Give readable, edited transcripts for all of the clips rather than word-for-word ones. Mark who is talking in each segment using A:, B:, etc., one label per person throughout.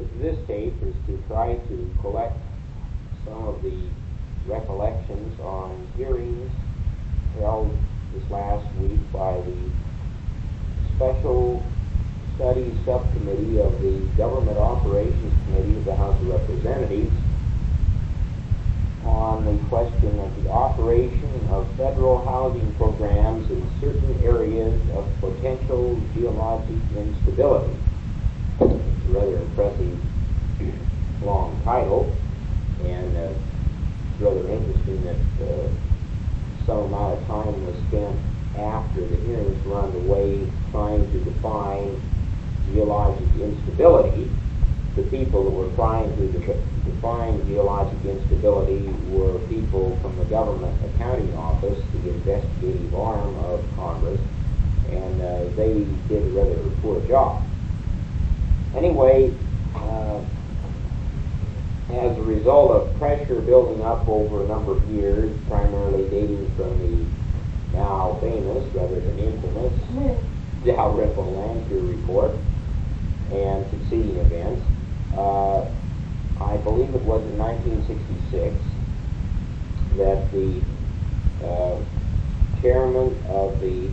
A: purpose of this tape is to try to collect some of the recollections on hearings held this last week by the Special Studies Subcommittee of the Government Operations Committee of the House of Representatives on the question of the operation of federal housing programs in certain areas of potential geologic instability. It's a rather impressive long title, and it's rather interesting that some amount of time was spent after the hearings were underway trying to define geologic instability. The people that were trying to define geologic instability were people from the Government Accounting Office, the investigative arm of Congress, and they did a rather poor job. Anyway, as a result of pressure building up over a number of years, primarily dating from the now famous, rather than infamous, Dalrymple Lanphere report and succeeding events, I believe it was in 1966 that the chairman of the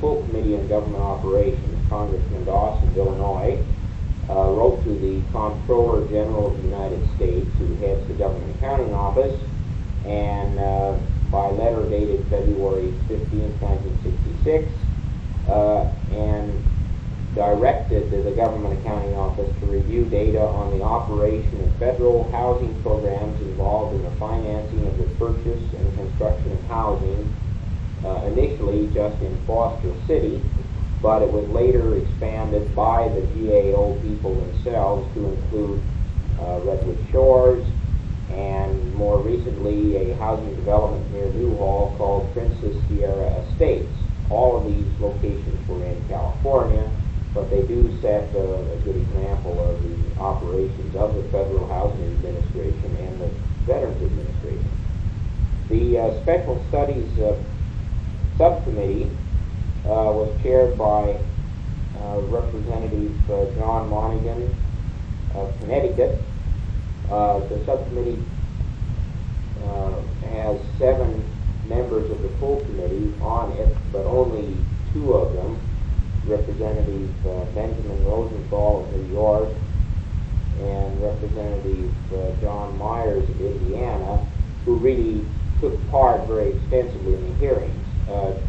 A: full committee on government operations, Congressman Dawson of Illinois, wrote to the Comptroller General of the United States, who heads the Government Accounting Office, and by letter dated February 15, 1966, and directed the Government Accounting Office to review data on the operation of federal housing programs involved in the financing of the purchase and construction of housing, initially just in Foster City, but it was later expanded by the GAO people themselves to include Redwood Shores, and more recently a housing development near Newhall called Princess Sierra Estates. All of these locations were in California, but they do set a good example of the operations of the Federal Housing Administration and the Veterans Administration. The Special Studies Subcommittee was chaired by Representative John Monaghan of Connecticut. The subcommittee has 7 members of the full committee on it, but only 2 of them, Representative Benjamin Rosenthal of New York and Representative John Myers of Indiana, who really took part very extensively in the hearings.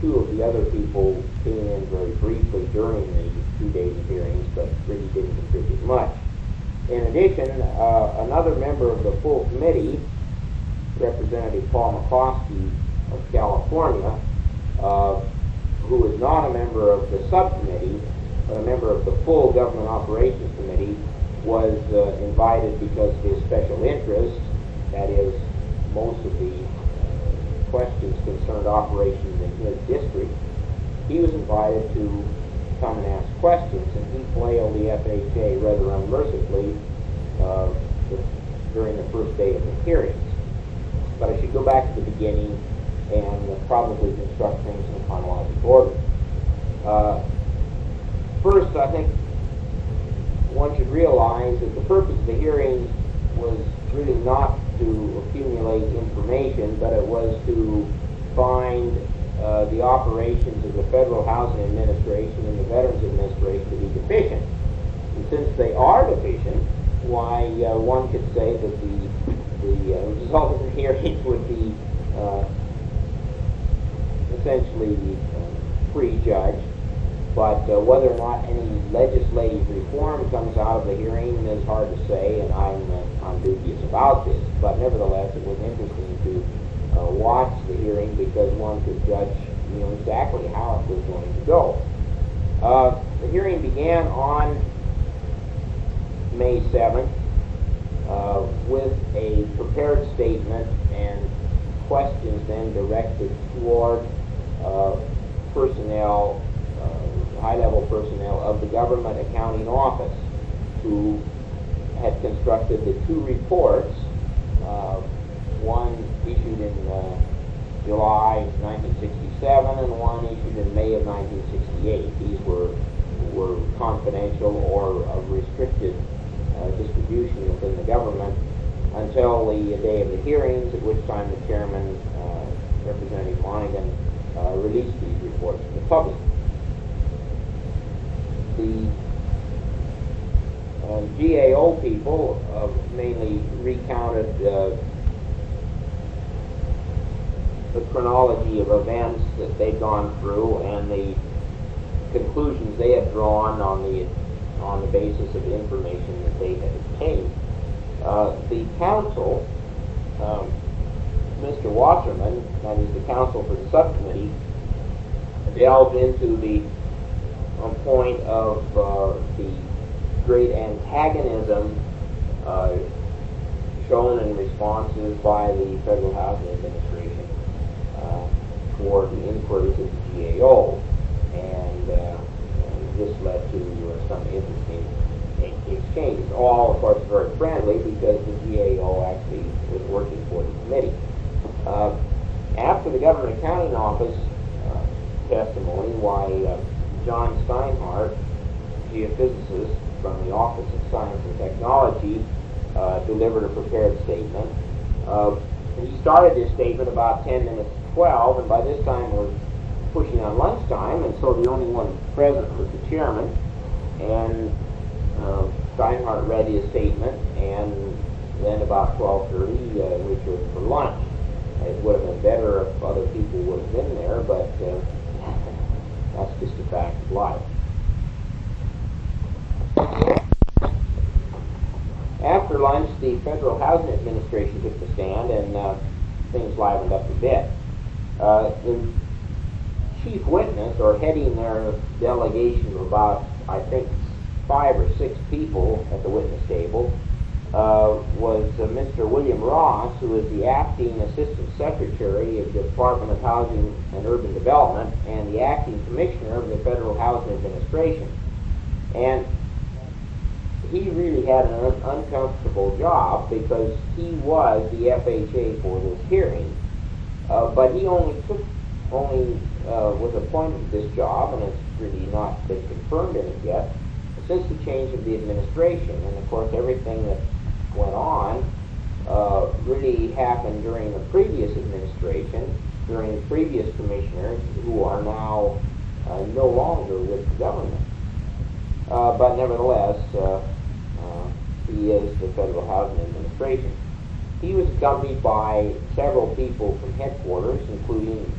A: 2 of the other people came in very briefly during the 2 days of hearings, but really didn't contribute much. In addition, another member of the full committee, Representative Paul McCloskey of California, who is not a member of the subcommittee, but a member of the full Government Operations Committee, was invited because of his special interest. That is, most of the questions concerned operations in his district. He was invited to come and ask questions, and he flailed the FHA rather unmercifully during the first day of the hearings. But I should go back to the beginning and probably construct things in chronological order. First, I think one should realize that the purpose of the hearings was really not to accumulate information, but it was to find the operations of the Federal Housing Administration and the Veterans Administration to be deficient. And since they are deficient, why one could say that the result of the hearings would be essentially prejudged. But whether or not any legislative reform comes out of the hearing is hard to say, and I'm dubious about this. But nevertheless, it was interesting to watch the hearing because one could judge, exactly how it was going to go. The hearing began on May 7th with a prepared statement and questions then directed toward personnel, high-level personnel of the Government Accounting Office, who had constructed the 2 reports, one issued in July 1967 and one issued in May of 1968. These were were confidential or of restricted distribution within the government until the day of the hearings, at which time the chairman, Representative Monaghan, released these reports to the public. The GAO people mainly recounted the chronology of events that they'd gone through and the conclusions they had drawn on the basis of the information that they had obtained. The counsel, Mr. Wasserman, that is the counsel for the subcommittee, delved into the point of the great antagonism shown in responses by the Federal Housing Administration for the inquiries of the GAO, and this led to some interesting exchanges. All, of course, very friendly because the GAO actually was working for the committee. After the Government Accounting Office testimony, why John Steinhardt, geophysicist from the Office of Science and Technology, delivered a prepared statement. He started his statement about 10 minutes to 12, and by this time we're pushing on lunchtime, and so the only one present was the chairman. And Steinhardt read his statement, and then about 12:30 we adjourned for lunch. It would have been better if other people would have been there, but that's just a fact of life. After lunch, the Federal Housing Administration took the stand, and things livened up a bit. The chief witness, or heading their delegation of about, I think, 5 or 6 people at the witness table, was Mr. William Ross, who is the acting Assistant Secretary of the Department of Housing and Urban Development and the acting Commissioner of the Federal Housing Administration. And he really had an uncomfortable job because he was the FHA for this hearing, but he only was appointed to this job, and it's really not been confirmed in it yet, since the change of the administration. And of course everything that went on really happened during the previous administration, during the previous commissioners who are now no longer with the government. But nevertheless, he is the Federal Housing Administration. He was accompanied by several people from headquarters, including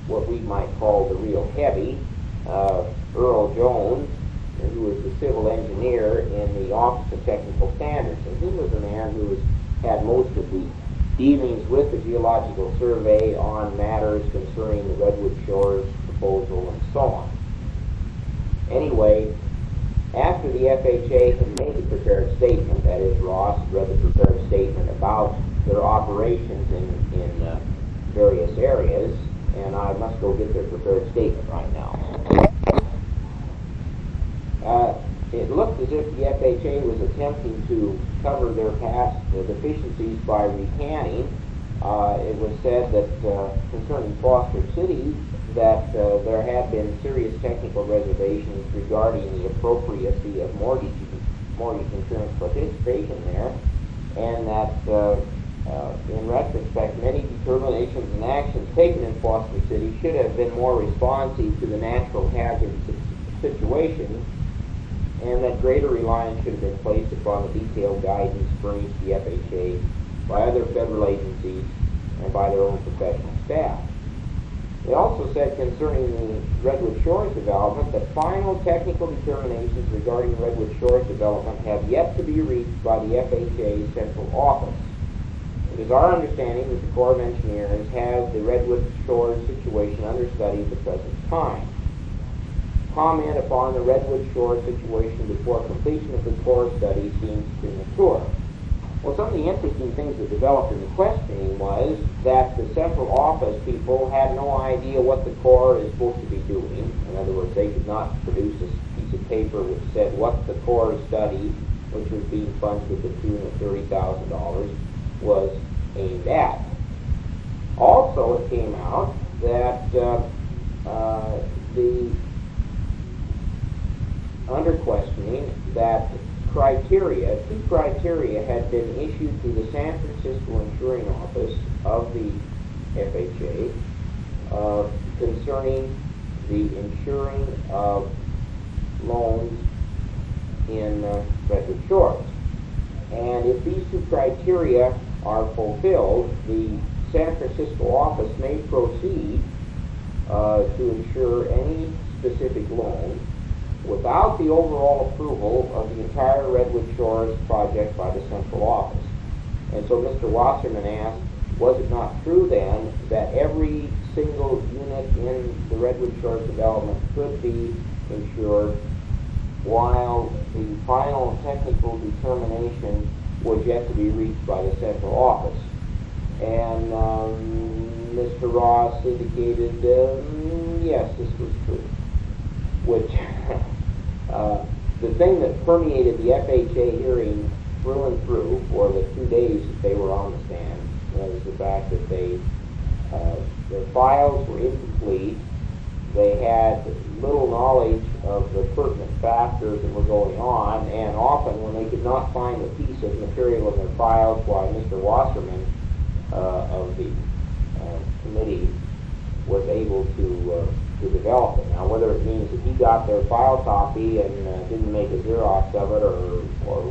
A: what we might call the real heavy, Earl Jones, who was the civil engineer in the Office of Technical Standards. And he was the man who had most of the dealings with the Geological Survey on matters concerning the Redwood Shores proposal and so on. Anyway, after the FHA had made the prepared statement, that is, Ross read the prepared statement about their operations in various areas, and I must go get their prepared statement right now. It looked as if the FHA was attempting to cover their past deficiencies by recanting. It was said that concerning Foster City, that there had been serious technical reservations regarding the appropriacy of mortgage insurance participation there, and that in retrospect many determinations and actions taken in Foster City should have been more responsive to the natural hazard situation, and that greater reliance should have been placed upon the detailed guidance furnished the FHA by other federal agencies and by their own professional staff. They also said concerning the Redwood Shores development that final technical determinations regarding Redwood Shores development have yet to be reached by the FHA's central office. It is our understanding that the Corps of Engineers has the Redwood Shores situation under study at the present time. Comment upon the Redwood Shores situation before completion of the Corps study seems premature. Well, some of the interesting things that developed in the questioning was that the central office people had no idea what the Corps is supposed to be doing. In other words, they could not produce a piece of paper which said what the Corps study, which was being funded to the tune of $30,000, was aimed at. Also, it came out that the two criteria had been issued to the San Francisco Insuring Office of the FHA concerning the insuring of loans in Redwood Shores. And if these two criteria are fulfilled, the San Francisco office may proceed to insure any specific loan without the overall approval of the entire Redwood Shores project by the central office. And so Mr. Wasserman asked, was it not true then that every single unit in the Redwood Shores development could be insured while the final technical determination was yet to be reached by the central office? And Mr. Ross indicated, yes, this was true. Which, the thing that permeated the FHA hearing through and through for the 2 days that they were on the stand was the fact that their files were incomplete. They had little knowledge of the pertinent factors that were going on, and often when they could not find a piece of material in their files, why Mr. Wasserman of the committee was able to develop it. Now, whether it means that he got their file copy and didn't make a Xerox of it, or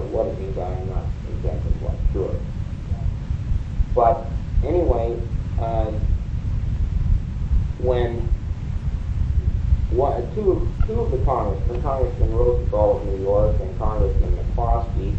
A: what it means, I'm not exactly quite sure. But anyway, when two of the congressmen, Congressman Rosenthal of New York and Congressman McCloskey,